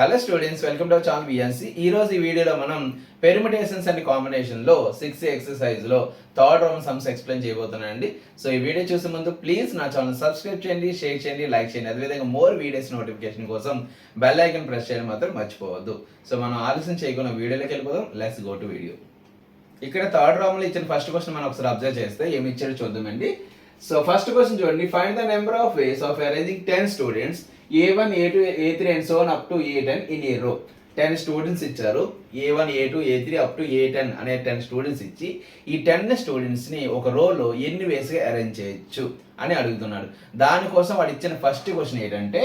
Hello students, welcome to our channel VNC. ఈ రోజు ఈ వీడియోలో మనం పెర్ముటేషన్స్ అండ్ కాంబినేషన్ లో 6 ఎక్సర్సైజ్ లో థర్డ్ రౌండ్ సమ్స్ ఎక్స్ప్లెయిన్ చేయబోతున్నానండి. సో ఈ వీడియో చూసే ముందు ప్లీజ్ నా ఛానల్ సబ్స్క్రైబ్ చేయండి, షేర్ చేయండి, లైక్ చేయండి. అదేవిధంగా మోర్ వీడియోస్ నోటిఫికేషన్ కోసం బెల్ ఐకాన్ ప్రెస్ చేయడం మాత్రం మర్చిపోవద్దు. సో మనం ఆలస్యం చేయకుండా వీడియోలోకి వెళ్ళిపోదాం. Let's go to video. ఇక్కడ థర్డ్ రౌండ్ లో ఇచ్చిన ఫస్ట్ క్వశ్చన్ మనం ఒకసారి అబ్జర్వ్ చేస్తే ఏమి ఇచ్చారో చూద్దామండి. సో ఫస్ట్ క్వశ్చన్ చూడండి. Find the number of ways of arranging 10 students A1, A2, A3 and so on up to A10 in a row. 10 students ఇచ్చారు. A1, A2, A3 up to A10 అనే 10 students ఇచ్చి ఈ 10 స్టూడెంట్స్ని ఒక రోలో ఎన్ని వేస్గా అరేంజ్ చేయొచ్చు అని అడుగుతున్నాడు. దానికోసం వాడు ఇచ్చిన ఫస్ట్ క్వశ్చన్ ఏంటంటే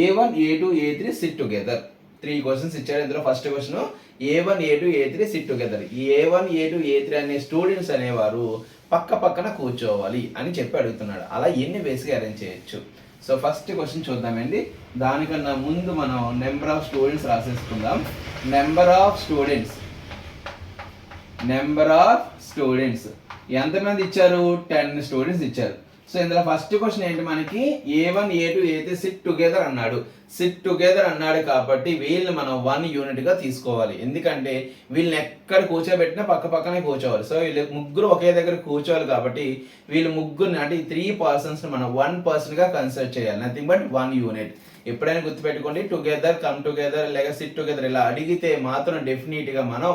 A1, A2, A3 SIT together. 3 questions ఇచ్చాడు. ఇందులో first question A1, A2, A3 SIT together. ఈ A1, A2, A3 అనే స్టూడెంట్స్ అనేవారు పక్క పక్కన కూర్చోవాలి అని చెప్పి అడుగుతున్నాడు. అలా ఎన్ని వేస్గా అరేంజ్ చేయొచ్చు. సో ఫస్ట్ క్వశ్చన్ చూద్దామండి. దానికన్నా ముందు మనం నెంబర్ ఆఫ్ స్టూడెంట్స్ రాసేసుకుందాం. నెంబర్ ఆఫ్ స్టూడెంట్స్ ఎంతమంది ఇచ్చారు? 10 స్టూడెంట్స్ ఇచ్చారు. సో ఇందులో ఫస్ట్ క్వశ్చన్ ఏంటి మనకి? A1, A2, A3 SIT together అన్నాడు. సిట్ టుగెదర్ అన్నాడు కాబట్టి వీళ్ళని మనం 1 యూనిట్గా తీసుకోవాలి. ఎందుకంటే వీళ్ళని ఎక్కడ కూర్చోబెట్టినా పక్క పక్కనే కూర్చోవాలి. సో వీళ్ళు ముగ్గురు ఒకే దగ్గర కూర్చోవాలి కాబట్టి వీళ్ళు ముగ్గురిని అంటే ఈ 3 పర్సన్స్ని మనం 1 పర్సన్గా కన్సిడర్ చేయాలి. Nothing but 1 unit. ఎప్పుడైనా గుర్తుపెట్టుకోండి, టుగెదర్, కమ్ టుగెదర్ లేక సిట్ టుగెదర్ ఇలా అడిగితే మాత్రం డెఫినెట్గా మనం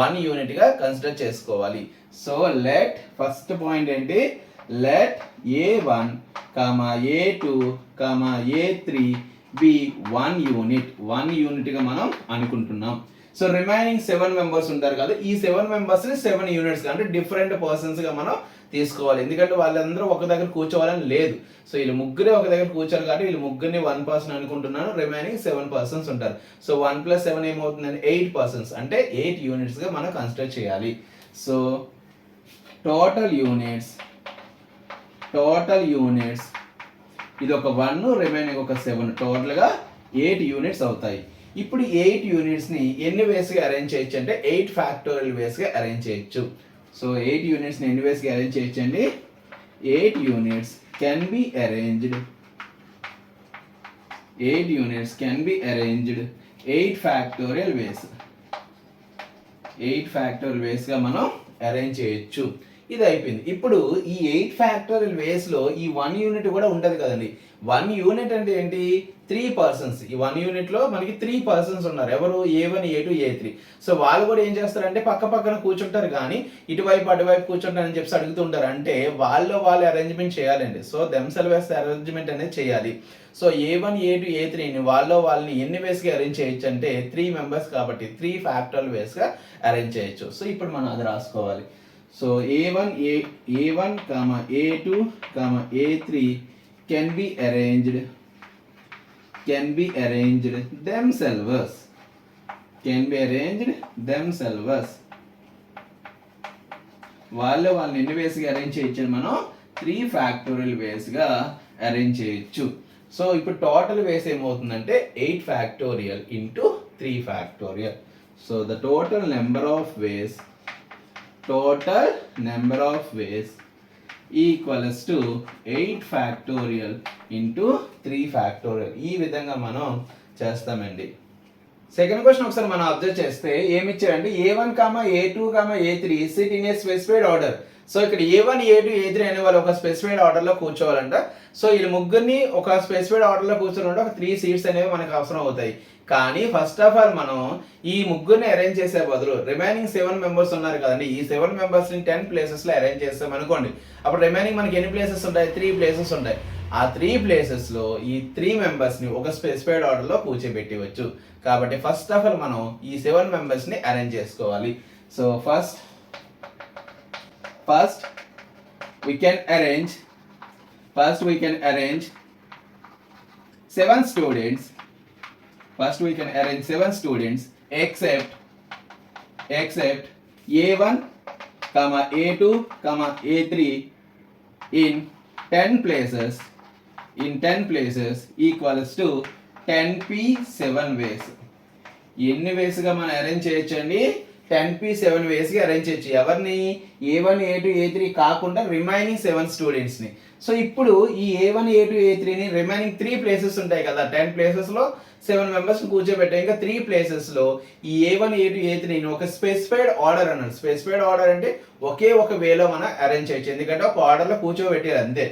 1 యూనిట్గా కన్సిడర్ చేసుకోవాలి. సో లెట్ ఫస్ట్ పాయింట్ ఏంటి? let A1, A2, A3 be 1 unit. 1 unit గా మనం అనుకుంటున్నాం. సో రిమైనింగ్ 7 మెంబర్స్ ఉంటారు కదా, ఈ 7 మెంబర్స్ ని 7 యూనిట్స్ అంటే డిఫరెంట్ పర్సన్స్ గా మనం తీసుకోవాలి. ఎందుకంటే వాళ్ళందరూ ఒక దగ్గర కూర్చోవాలని లేదు. సో వీళ్ళు ముగ్గురే ఒక దగ్గర కూర్చోరు కాబట్టి వీళ్ళు ముగ్గురిని 1 పర్సన్ అనుకుంటున్నాను. రిమైనింగ్ 7 పర్సన్స్ ఉంటారు. సో 1 + 7 ఏమవుతుందంటే 8 పర్సన్స్ అంటే 8 యూనిట్స్ గా మనం కన్సిడర్ చేయాలి. సో టోటల్ యూనిట్స్ ఇది ఒక 1, రిమైనింగ్ ఒక 7, టోటల్గా 8 యూనిట్స్ అవుతాయి. ఇప్పుడు 8 యూనిట్స్ని ఎన్ని వేస్గా అరేంజ్ చేయొచ్చు అంటే 8 ఫ్యాక్టోరియల్ వేస్గా అరేంజ్ చేయొచ్చు. సో 8 యూనిట్స్ని ఎన్ని వేస్గా అరేంజ్ చేయొచ్చు అండి? 8 units can be arranged 8 factorial ways. 8 factorial వేస్గా మనం అరేంజ్ చేయొచ్చు. ఇది అయిపోయింది. ఇప్పుడు ఈ 8 ఫ్యాక్టోరియల్ వేస్లో ఈ 1 యూనిట్ కూడా ఉంటుంది కదండి. 1 యూనిట్ అంటే ఏంటి? 3 పర్సన్స్. ఈ 1 యూనిట్లో మనకి 3 పర్సన్స్ ఉన్నారు. ఎవరు? A1, A2, A3. సో వాళ్ళు కూడా ఏం చేస్తారంటే పక్క పక్కన కూర్చుంటారు, కానీ ఇటువైపు అటువైపు కూర్చుంటారని చెప్పి అడుగుతుంటారు. అంటే వాళ్ళు అరేంజ్మెంట్ చేయాలండి. సో దెమ్సెల్వ్స్ అరేంజ్మెంట్ అనేది చేయాలి. సో A1, A2, A3ని వాళ్ళని ఎన్ని వేస్గా అరేంజ్ చేయొచ్చు అంటే 3 మెంబర్స్ కాబట్టి 3 ఫ్యాక్టోరియల్ వేస్గా అరేంజ్ చేయొచ్చు. సో ఇప్పుడు మనం అది రాసుకోవాలి. So A1, A2, A3 can be arranged themselves. వాళ్ళని ఎన్ని వేస్గా అరేంజ్ చేయొచ్చు? మనం 3 ఫ్యాక్టోరియల్ వేస్గా అరేంజ్ చేయొచ్చు. సో ఇప్పుడు టోటల్ వేస్ ఏమవుతుందంటే 8 factorial into 3 factorial. So the total number of ways equals to 8 factorial into 3 factorial. ఈ విధంగా మనం చేస్తామండి. సెకండ్ క్వశ్చన్ ఒకసారి మనం అబ్జర్వ్ చేస్తే ఏమి ఇచ్చారంటే A1, A2, A3 SIT in a specified order. So ఇక్కడ A1, A2, A3 అనే వాళ్ళు ఒక స్పెసిఫైడ్ ఆర్డర్లో కూర్చోవాలంట. సో వీళ్ళు ముగ్గురిని ఒక స్పెసిఫైడ్ ఆర్డర్లో కూర్చోవాలంటే ఒక 3 సీట్స్ అనేవి మనకు అవసరం అవుతాయి. కానీ ఫస్ట్ ఆఫ్ ఆల్ మనం ఈ ముగ్గురిని అరేంజ్ చేసే బదులు రిమైనింగ్ 7 మెంబర్స్ ఉన్నారు కదండి, ఈ 7 మెంబర్స్ని 10 ప్లేసెస్లో అరేంజ్ చేస్తాం అనుకోండి. అప్పుడు రిమైనింగ్ మనకి ఎన్ని ప్లేసెస్ ఉంటాయి? 3 ప్లేసెస్ ఉంటాయి. ఆ 3 ప్లేసెస్లో ఈ 3 మెంబర్స్ని ఒక స్పెసిఫైడ్ ఆర్డర్లో కూర్చోబెట్టవచ్చు. కాబట్టి ఫస్ట్ ఆఫ్ ఆల్ మనం ఈ 7 మెంబర్స్ని అరేంజ్ చేసుకోవాలి. So first we can arrange 7 students. except A1, A2, A3 in 10 places equals to 10p7 ways. ఎన్ని వేస్గా మనం అరేంజ్ చేయొచ్చండి? 10p7 వేస్గా అరేంజ్ చేయొచ్చు. ఎవరిని? A1, A2, A3 కాకుండా రిమైనింగ్ 7 స్టూడెంట్స్ని. సో ఇప్పుడు ఈ A1, A2, A3ని రిమైనింగ్ 3 ప్లేసెస్ ఉంటాయి కదా, 10 ప్లేసెస్లో 7 మెంబర్స్ కూర్చోబెట్టాం. ఇంకా 3 ప్లేసెస్ లో ఈ A1 A2 A3 ఒక స్పెసిఫైడ్ ఆర్డర్ అన్నాడు. స్పెసిఫైడ్ ఆర్డర్ అంటే ఒకే ఒక వేలో మనం అరేంజ్ చేయొచ్చు, ఎందుకంటే ఒక ఆర్డర్ లో కూర్చోబెట్టారు అంతే,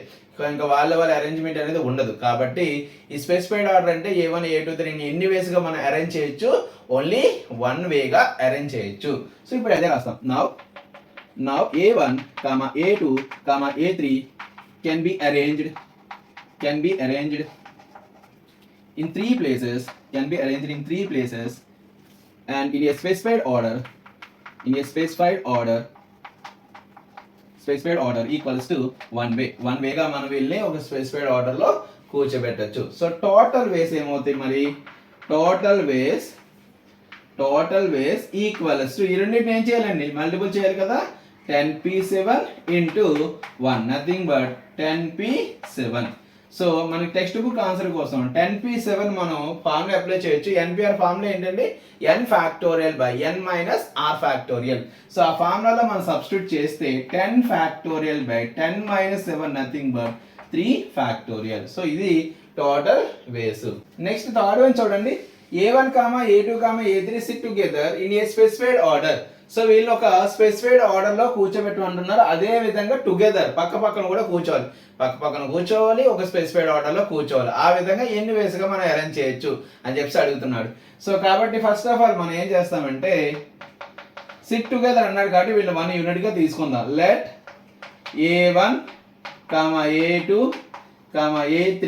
ఇంకా వాళ్ళ అరేంజ్మెంట్ అనేది ఉండదు. కాబట్టి ఈ స్పెసిఫైడ్ ఆర్డర్ అంటే A1 A2 3 ఎన్ని వేస్ గా మనం అరేంజ్ చేయొచ్చు, ఓన్లీ 1 వేగా అరేంజ్ చేయొచ్చు. సో ఇప్పుడు అదే రాస్తాం. Now A1, A2, A3 can be arranged in 3 places, and in a specified order equals to 1 way. 1 వేగా మనం వెళ్ళి ఒక స్పెసిఫైడ్ ఆర్డర్ లో కూర్చోబెట్టచ్చు. సో టోటల్ వేస్ ఏమవుతాయి మరి, టోటల్ వేస్ ఈక్వల్స్ టు ఈ రెండింటిని ఏం చేయాలండి, మల్టిపుల్ చేయాలి కదా. 10p7 into 1, nothing but 10p7. So మనకి టెక్స్ట్ బుక్ ఆన్సర్ కోసం 10p7 మనం ఫార్ములా అప్లై చేయొచ్చు. NPR ఫార్ములా ఏంటంటే n factorial by n minus r factorial. So ఆ ఫార్ములాలో మనం సబ్స్టిట్యూట్ చేస్తే 10 factorial by 10 minus 7 nothing but 3 factorial. So ఇది total ways. Next third one చూడండి. A1, A2, A3 SIT together in a specified order. So వీళ్ళు ఒక specified order లో కూర్చోబెట్టమంటున్నారు. అదే విధంగా టుగెదర్ పక్క పక్కన కూడా కూర్చోవాలి, ఒక స్పెసిఫైడ్ ఆర్డర్ లో కూర్చోవాలి. ఆ విధంగా ఎన్ని వేస్ గా మనం అరేంజ్ చేయొచ్చు అని చెప్పి అడుగుతున్నాడు. సో కాబట్టి ఫస్ట్ ఆఫ్ ఆల్ మనం ఏం చేస్తామంటే సిట్ టుగెదర్ అన్నాడు కాబట్టి వీళ్ళు 1 యూనిట్ గా తీసుకుందాం. Let A1, A2, A3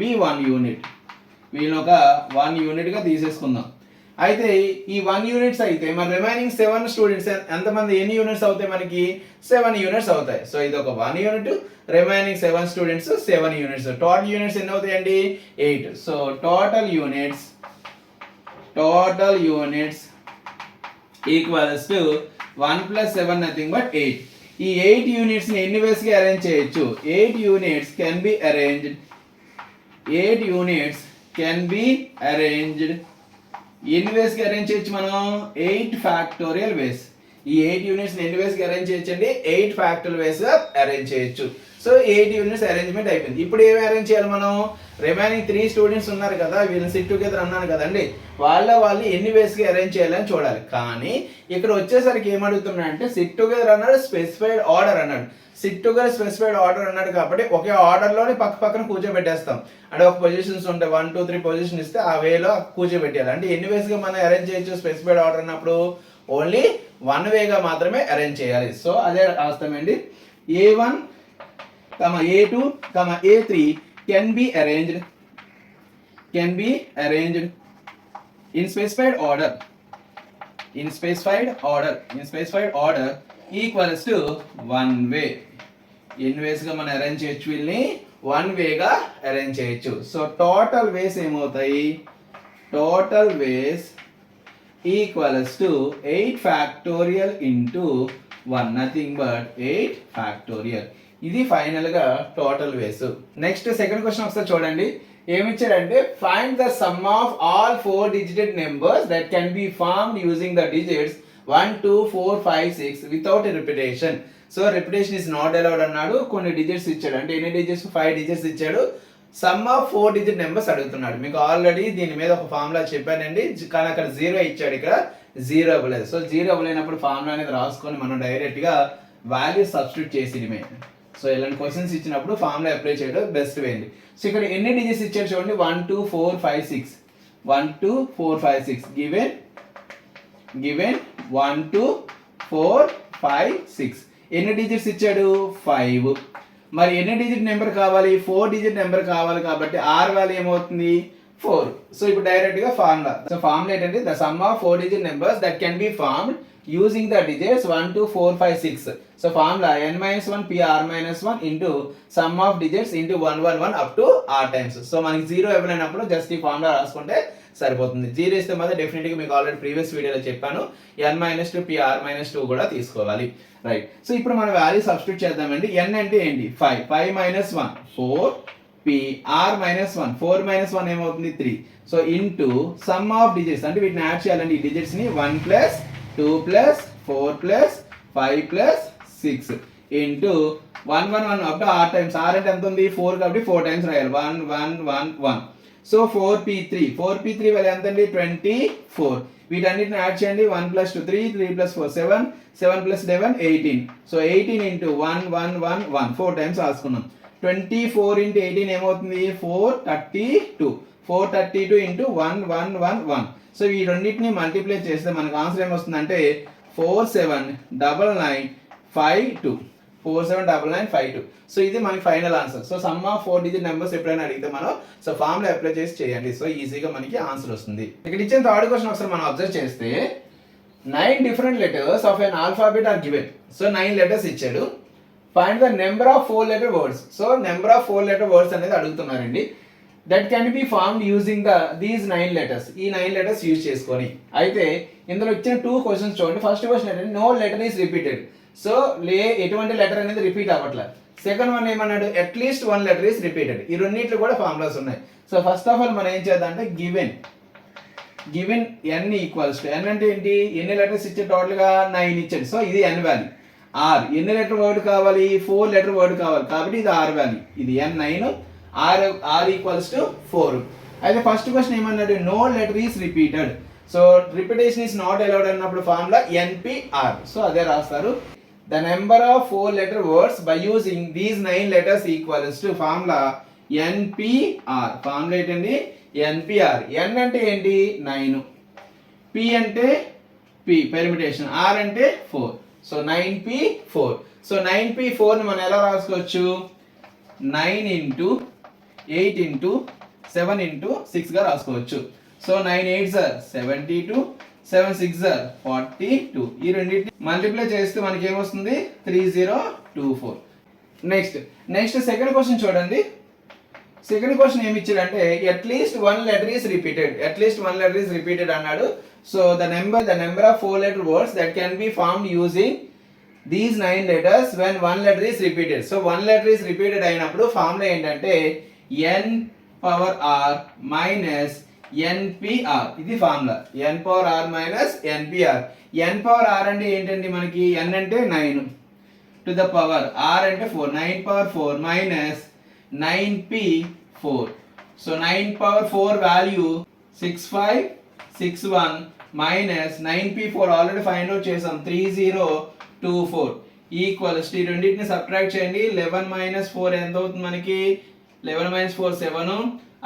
be 1 unit. వీళ్ళు ఒక 1 యూనిట్ గా తీసేసుకుందాం. అయితే ఈ 1 యూనిట్స్ అయితే మన రిమైనింగ్ 7 స్టూడెంట్స్ ఎంతమంది, ఎన్ని యూనిట్స్ అవుతాయి మనకి, 7 యూనిట్స్ అవుతాయి. సో ఇది ఒక 1 unit, remaining 7 students 7 units. Total units ఎన్ని అవుతాయండి, 8. So total units equals to 1 + 7 nothing but 8. ఈ 8 యూనిట్స్ ని ఎన్ని వేస్ గా అరేంజ్ చేయొచ్చు, 8 యూనిట్స్ కెన్ బి అరేంజ్డ్ ఎన్ని వేస్ కి అరేంజ్ చేయొచ్చు మనం, 8 ఫ్యాక్టోరియల్ వేస్. ఈ 8 యూనిట్స్ ఎన్ని వేస్ కి అరేంజ్ చేయొచ్చండి, 8 ఫ్యాక్టోరియల్ వేస్ గా అరేంజ్ చేయొచ్చు. సో 8 యూనిట్స్ అరేంజ్మెంట్ అయిపోయింది. ఇప్పుడు ఏమి అరేంజ్ చేయాలి మనం, రిమైనింగ్ 3 స్టూడెంట్స్ ఉన్నారు కదా, వీళ్ళని సిట్ టుగెదర్ అన్నాను కదండి, వాళ్ళు ఎన్ని వేస్ కి అరేంజ్ చేయాలని చూడాలి. కానీ ఇక్కడ వచ్చేసరికి ఏమడుగుతున్నా అంటే సిట్ టుగెదర్ అన్నాడు, స్పెసిఫైడ్ ఆర్డర్ అన్నాడు. సిట్ టుగెదర్ స్పెసిఫైడ్ ఆర్డర్ అన్నాడు కాబట్టి ఒకే ఆర్డర్ లోనే పక్కన కూర్చోబెట్టేస్తాం. అంటే ఒక పొజిషన్స్ ఉంటాయి, 1 2 3 పొజిషన్ ఇస్తే ఆ వేలో కూర్చోబెట్టాలి. అంటే ఎన్ని వేస్ గా మనం అరేంజ్ చేయొచ్చు స్పెసిఫైడ్ ఆర్డర్ అన్నప్పుడు, ఓన్లీ 1 వేగా మాత్రమే అరేంజ్ చేయాలి. సో అదే రాస్తామండి. A1, A2, A3 can be arranged in specified order equals to 1 way. ఎన్ని వేస్ గా మనం అరేంజ్ చేయొచ్చు, వీళ్ళని 1 వేగా అరేంజ్ చేయొచ్చు. సో టోటల్ వేస్ ఏమవుతాయి, total ways equals to 8 factorial into 1 nothing but 8 factorial. ఇది ఫైనల్ గా total ways. Next second question ఒకసారి చూడండి. ఏమిచ్చాడంటే find the sum of all 4 digited numbers that can be formed using the digits 1 2 4 5 6 without repetition. So repetition is not allowed అన్నాడు. కొన్ని digits ఇచ్చాడు, అంటే ఎన్ని డిజిట్స్, 5 డిజిట్స్ ఇచ్చాడు. సమ్ ఆఫ్ 4 డిజిట్ నెంబర్స్ అడుగుతున్నాడు. మీకు ఆల్రెడీ దీని మీద ఒక ఫార్ములా చెప్పానండి, కానీ అక్కడ 0 ఇచ్చాడు, ఇక్కడ 0 ఇవ్వలేదు. సో 0 ఇవ్వలేనప్పుడు ఫార్ములా అనేది రాసుకొని మనం డైరెక్ట్ గా వాల్యూ సబ్స్టిట్యూట్ చేసి. సో ఇలాంటి క్వశ్చన్స్ ఇచ్చినప్పుడు ఫార్ములా అప్లై చేయడం బెస్ట్ వే అండి. సో ఇక్కడ ఎన్ని డిజిట్స్ ఇచ్చాడు చూడండి, 1 2 4 5 6 1 2 4 5 6 గివెన్ 1 2 4 5 6. ఎన్ని డిజిట్స్ ఇచ్చాడు, 5. మరి ఎన్ని డిజిట్ నెంబర్ కావాలి, 4 డిజిట్ నెంబర్ కావాలి కాబట్టి R వాల్యూ ఏమవుతుంది, 4. సో ఇప్పుడు డైరెక్ట్ గా ఫార్ములా. సో ఫార్ములా ఏంటంటే the sum of 4 digit numbers that can be formed using the digits 1 2 4 5 6. So formula n-1 pr-1 into sum of digits into 1 1 1 up to r times. So మనకి 0 ఇవ్వలేనప్పుడు just ఈ formula రాసుకుంటే సరిపోతుంది. 0 ఇస్తే మాత్రం definite గా మీకు already previous వీడియోలో చెప్పాను, n-2 pr-2 కూడా తీసుకోవాలి. రైట్. సో ఇప్పుడు మనం వాల్యూ సబ్స్టిట్యూట్ చేద్దామండి. n అంటే ఏంటి, 5 5 - 1 4 pr-1 4 - 1 ఏమవుతుంది, 3. So into some of digits అంటే వీటిని యాడ్ చేయాలండి. ఈ డిజిట్స్ ని 1 + 2 + 4 + 5 + 6 into 1 1 1 up to r times. r అంటే ఎంత ఉంది, 4 కాబట్టి 4 టైమ్స్ రాయాలి. 1 1 1 1. సో 4p3 వాల్యూ ఎంత అండి 24. వీటన్నిటిని యాడ్ చేయండి. 1 + 2 3, 3 + 4 7, 7 + 11 18. సో 18 into 1 1 1 1 4 టైమ్స్ రాసుకున్నాం. 24 into 18 ఏమవుతుంది 432. 432 into 1 1 1 1. సో ఈ రెండింటిని మల్టిప్లై చేస్తే మనకు ఆన్సర్ ఏమొస్తుందంటే 479952. 479952. సో ఇది మనకి final answer. So some of 4 digit numbers ఎప్పుడైనా అడిగితే మనం సో ఫార్ములా అప్లై చేసి చేయండి. సో ఈజీగా మనకి ఆన్సర్ వస్తుంది. ఇక్కడ ఇచ్చిన థర్డ్ క్వశ్చన్ ఒకసారి మనం అబ్జర్వ్ చేస్తే 9 different letters of an alphabet are given. So 9 letters ఇచ్చాడు. Find the number of 4 letter words. So number of 4 letter words అనేది అడుగుతున్నారండి. That can be formed using these 9 letters. ఈ 9 letters యూజ్ చేసుకొని అయితే ఇందులో ఇచ్చిన 2 క్వశ్చన్స్ చూడండి. ఫస్ట్ క్వశ్చన్ ఏంటంటే no letter is repeated. So ఎటువంటి లెటర్ అనేది రిపీట్ అవ్వట్లేదు. సెకండ్ వన్ ఏమన్నాడు అట్లీస్ట్ 1 letter ఈస్ రిపీటెడ్. ఈ రెండింటిలో కూడా ఫార్ములాస్ ఉన్నాయి. సో ఫస్ట్ ఆఫ్ ఆల్ మనం ఏం చేద్దాం అంటే given n equals to n అంటే ఏంటి ఎన్ని లెటర్స్ ఇచ్చే టోటల్ గా 9 ఇచ్చాడు. సో ఇది n వాల్యూ. r ఎన్ని లెటర్ వర్డ్ కావాలి 4 లెటర్ వర్డ్ కావాలి కాబట్టి ఇది r వాల్యూ. ఇది n 9 r ఈక్వల్స్ టు 4. అయితే ఫస్ట్ క్వశ్చన్ ఏమన్నాడు no letter is repeated. So repetition is not allowed అన్నప్పుడు ఫార్ములా npr. సో అదే రాస్తారు. The number of 4 letter words by using these 9 letters equals to formula npr. Formula ఏంటండి npr. n అంటే ఏంటి 9, p అంటే p permutation, r అంటే 4. So 9p4. So 9p4 ని మనం ఎలా రాసుకోవచ్చు 9 into 8 into 7 into 6 గా రాసుకోవచ్చు. So 9 8s are 72, 7 6s are 42. ఈ రెండింటిని మల్టిప్లై చేస్తే మనకి ఏమొస్తుంది 3024. నెక్స్ట్ సెకండ్ క్వశ్చన్ చూడండి. సెకండ్ క్వశ్చన్ ఏమి ఇచ్చాడంటే అట్లీస్ట్ 1 letter ఈస్ రిపీటెడ్ అన్నాడు. So the number of 4 letter words that can be formed using these 9 letters when 1 letter is repeated. So 1 letter is repeated అయినప్పుడు formula ఏంటంటే n power r minus npr. ఇది formula n power r minus npr. n power r అంటే ఏంటండి మనకి n అంటే 9 to the power r అంటే 4. 9 power 4 minus 9p4. So 9 power 4 value 6561 minus 9p4 already find out చేసాం 3024 equals ఈ రెండింటిని subtract చేయండి. 11 minus 4 ఎంత అవుతుంది మనకి 11 minus 4 7.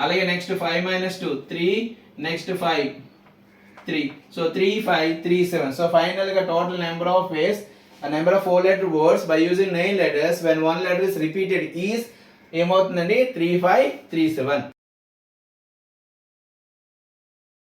అలాగే next 5 minus 2 3, next 5 3. So 3537. So final గా total number of ways number of 4 letter words by using 9 letters when 1 letter is repeated is ఏమవుతుందండి 3537.